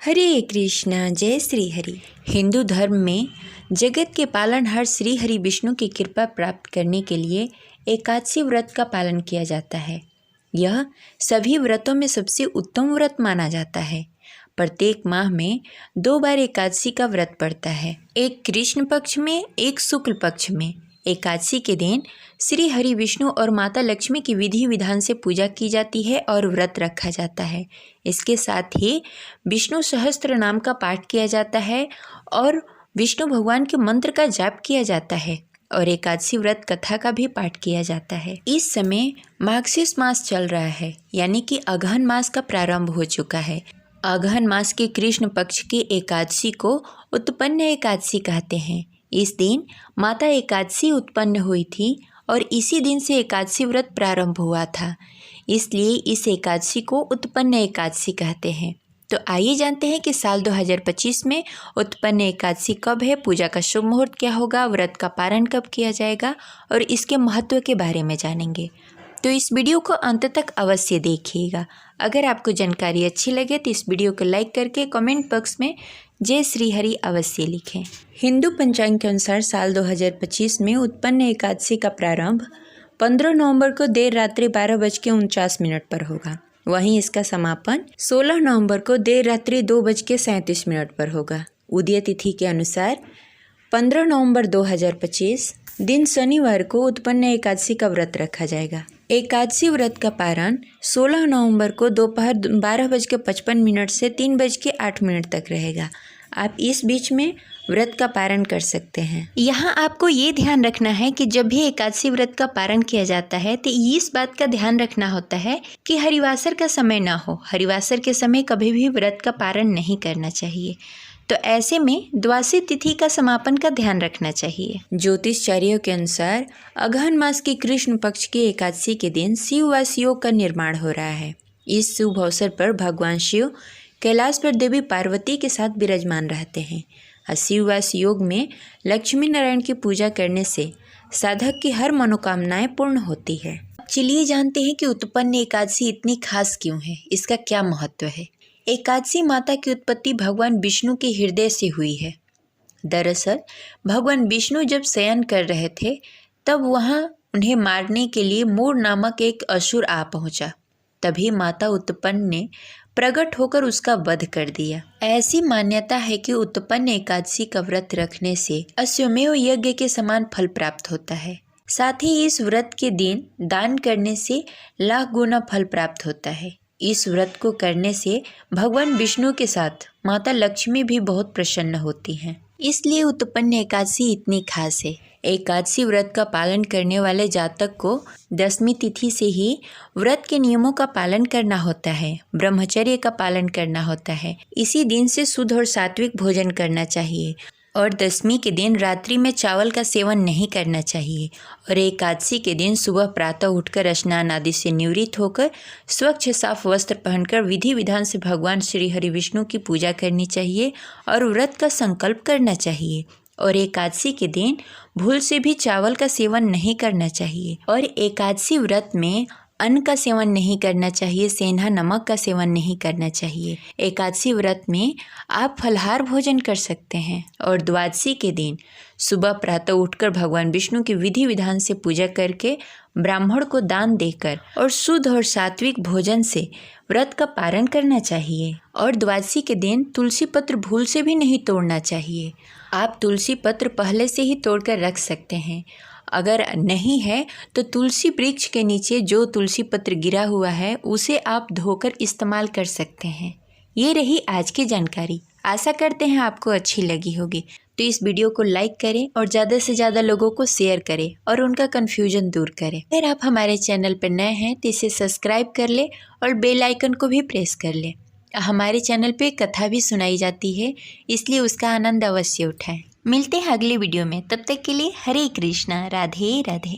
हरे कृष्णा जय श्री हरि। हिंदू धर्म में जगत के पालनहार श्री हरि विष्णु की कृपा प्राप्त करने के लिए एकादशी व्रत का पालन किया जाता है। यह सभी व्रतों में सबसे उत्तम व्रत माना जाता है। प्रत्येक माह में 2 बार एकादशी का व्रत पड़ता है, एक कृष्ण पक्ष में, एक शुक्ल पक्ष में। एकादशी के दिन श्री हरि विष्णु और माता लक्ष्मी की विधि विधान से पूजा की जाती है और व्रत रखा जाता है। इसके साथ ही विष्णु सहस्त्र नाम का पाठ किया जाता है और विष्णु भगवान के मंत्र का जाप किया जाता है और एकादशी व्रत कथा का भी पाठ किया जाता है। इस समय मार्गशीर्ष मास चल रहा है, यानी कि अगहन मास का प्रारंभ हो चुका है। अगहन मास के कृष्ण पक्ष की एकादशी को उत्पन्न एकादशी कहते हैं। इस दिन माता एकादशी उत्पन्न हुई थी और इसी दिन से एकादशी व्रत प्रारंभ हुआ था, इसलिए इस एकादशी को उत्पन्न एकादशी कहते हैं। तो आइए जानते हैं कि साल 2025 में उत्पन्न एकादशी कब है, पूजा का शुभ मुहूर्त क्या होगा, व्रत का पारण कब किया जाएगा और इसके महत्व के बारे में जानेंगे। तो इस वीडियो को अंत तक अवश्य देखिएगा। अगर आपको जानकारी अच्छी लगे तो इस वीडियो को लाइक करके कमेंट बॉक्स में जय श्री हरि अवश्य लिखें। हिंदू पंचांग के अनुसार साल 2025 में उत्पन्न एकादशी का प्रारंभ 15 नवंबर को देर रात्रि 12:49 पर होगा। वहीं इसका समापन 16 नवंबर को देर रात्रि 2:37 पर होगा। उदय तिथि के अनुसार 15 नवंबर 2025 दिन शनिवार को उत्पन्न एकादशी का व्रत रखा जाएगा। एकादशी व्रत का पारण 16 नवंबर को दोपहर 12:55 से 3:08 तक रहेगा। आप इस बीच में व्रत का पारण कर सकते हैं। यहाँ आपको ये ध्यान रखना है कि जब भी एकादशी व्रत का पारण किया जाता है तो इस बात का ध्यान रखना होता है कि हरिवासर का समय ना हो। हरिवासर के समय कभी भी व्रत का पारण नहीं करना चाहिए। तो ऐसे में द्वादशी तिथि का समापन का ध्यान रखना चाहिए। ज्योतिषाचार्यों के अनुसार अगहन मास की कृष्ण पक्ष की एकादशी के दिन शिववास योग का निर्माण हो रहा है। इस शुभ अवसर पर भगवान शिव कैलाश पर देवी पार्वती के साथ विराजमान रहते हैं। शिववास योग में लक्ष्मी नारायण की पूजा करने से साधक की हर मनोकामनाएं पूर्ण होती है। चलिए जानते हैं कि उत्पन्न एकादशी इतनी खास क्यों है, इसका क्या महत्व है। एकादशी माता की उत्पत्ति भगवान विष्णु के हृदय से हुई है। दरअसल भगवान विष्णु जब शयन कर रहे थे तब वहां उन्हें मारने के लिए मूर नामक एक असुर आ पहुंचा। तभी माता उत्पन्न ने प्रकट होकर उसका वध कर दिया। ऐसी मान्यता है कि उत्पन्न एकादशी का व्रत रखने से अश्वमेव यज्ञ के समान फल प्राप्त होता है। साथ ही इस व्रत के दिन दान करने से लाख गुना फल प्राप्त होता है। इस व्रत को करने से भगवान विष्णु के साथ माता लक्ष्मी भी बहुत प्रसन्न होती हैं। इसलिए उत्पन्न एकादशी इतनी खास है। एकादशी व्रत का पालन करने वाले जातक को 10वीं तिथि से ही व्रत के नियमों का पालन करना होता है, ब्रह्मचर्य का पालन करना होता है। इसी दिन से शुद्ध और सात्विक भोजन करना चाहिए और 10वीं के दिन रात्रि में चावल का सेवन नहीं करना चाहिए और एकादशी के दिन सुबह प्रातः उठकर स्नान आदि से निवृत्त होकर स्वच्छ साफ वस्त्र पहनकर विधि विधान से भगवान श्री हरि विष्णु की पूजा करनी चाहिए और व्रत का संकल्प करना चाहिए। और एकादशी के दिन भूल से भी चावल का सेवन नहीं करना चाहिए और एकादशी व्रत में अन्न का सेवन नहीं करना चाहिए, सेंधा नमक का सेवन नहीं करना चाहिए। एकादशी व्रत में आप फलाहार भोजन कर सकते हैं और द्वादशी के दिन सुबह प्रातः उठकर भगवान विष्णु की विधि विधान से पूजा करके ब्राह्मण को दान देकर और शुद्ध और सात्विक भोजन से व्रत का पारण करना चाहिए। और द्वादशी के दिन तुलसी पत्र भूल से भी नहीं तोड़ना चाहिए। आप तुलसी पत्र पहले से ही तोड़कर रख सकते हैं। अगर नहीं है तो तुलसी वृक्ष के नीचे जो तुलसी पत्र गिरा हुआ है उसे आप धोकर इस्तेमाल कर सकते हैं। ये रही आज की जानकारी। आशा करते हैं आपको अच्छी लगी होगी। तो इस वीडियो को लाइक करें और ज़्यादा से ज़्यादा लोगों को शेयर करें और उनका कन्फ्यूजन दूर करें। अगर आप हमारे चैनल पर नए हैं तो इसे सब्सक्राइब कर लें और बेल आइकन को भी प्रेस कर लें। हमारे चैनल पे कथा भी सुनाई जाती है, इसलिए उसका आनंद अवश्य उठाएं। मिलते हैं अगले वीडियो में, तब तक के लिए हरे कृष्णा, राधे राधे।